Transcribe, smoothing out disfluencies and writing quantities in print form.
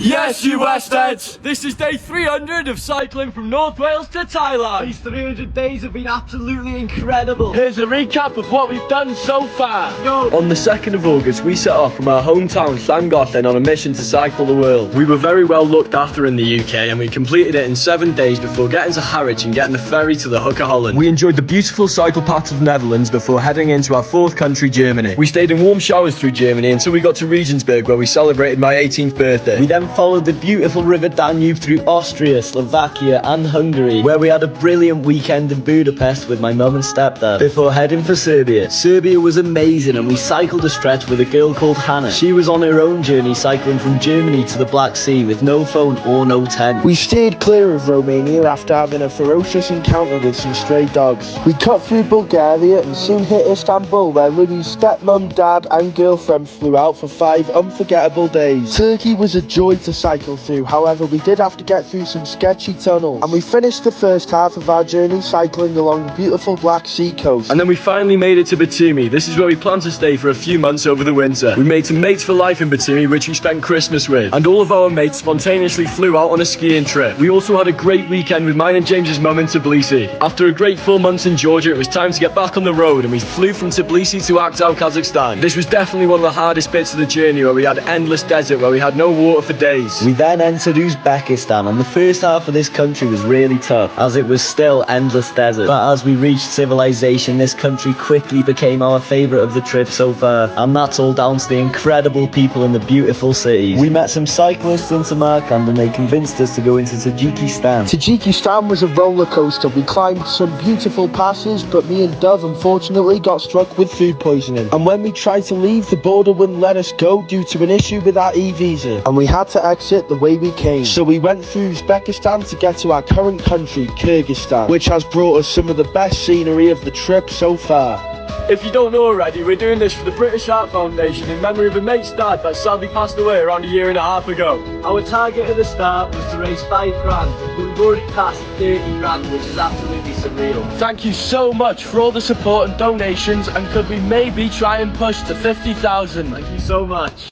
Yes, you West Heads! This is day 300 of cycling from North Wales to Thailand. These 300 days have been absolutely incredible. Here's a recap of what we've done so far. Yo. On the 2nd of August, we set off from our hometown, Llangollen, on a mission to cycle the world. We were very well looked after in the UK, and we completed it in 7 days before getting to Harwich and getting the ferry to the Hook of Holland. We enjoyed the beautiful cycle paths of Netherlands before heading into our 4th country, Germany. We stayed in warm showers through Germany until we got to Regensburg, where we celebrated my 18th birthday. We then followed the beautiful river Danube through Austria, Slovakia and Hungary, where we had a brilliant weekend in Budapest with my mum and stepdad, before heading for Serbia. Serbia was amazing, and we cycled a stretch with a girl called Hannah. She was on her own journey cycling from Germany to the Black Sea with no phone or no tent. We steered clear of Romania after having a ferocious encounter with some stray dogs. We cut through Bulgaria and soon hit Istanbul, where Louis' stepmom, dad and girlfriend flew out for 5 unforgettable days. Turkey was a joy to cycle through, however we did have to get through some sketchy tunnels, and we finished the first half of our journey cycling along the beautiful Black Sea coast. And then we finally made it to Batumi. This is where we plan to stay for a few months over the winter. We made some mates for life in Batumi, which we spent Christmas with, and all of our mates spontaneously flew out on a skiing trip. We also had a great weekend with mine and James's mum in Tbilisi. After a great 4 months in Georgia, it was time to get back on the road, and we flew from Tbilisi to Aktau, Kazakhstan. This was definitely one of the hardest bits of the journey, where we had endless desert, where we had no water for days. We then entered Uzbekistan, and the first half of this country was really tough, as it was still endless desert. But as we reached civilization, this country quickly became our favourite of the trip so far, and that's all down to the incredible people in the beautiful cities. We met some cyclists in Samarkand, and they convinced us to go into Tajikistan. Tajikistan was a roller coaster. We climbed some beautiful passes, but me and Dove unfortunately got struck with food poisoning. And when we tried to leave, the border wouldn't let us go due to an issue with our e-visa, and we had to exit the way we came. So we went through Uzbekistan to get to our current country, Kyrgyzstan, which has brought us some of the best scenery of the trip so far. If you don't know already, we're doing this for the British Heart Foundation in memory of a mate's dad that sadly passed away around a year and a half ago. Our target at the start was to raise 5 grand, but we've already passed 30 grand, which is absolutely surreal. Thank you so much for all the support and donations, and could we maybe try and push to 50,000? Thank you so much.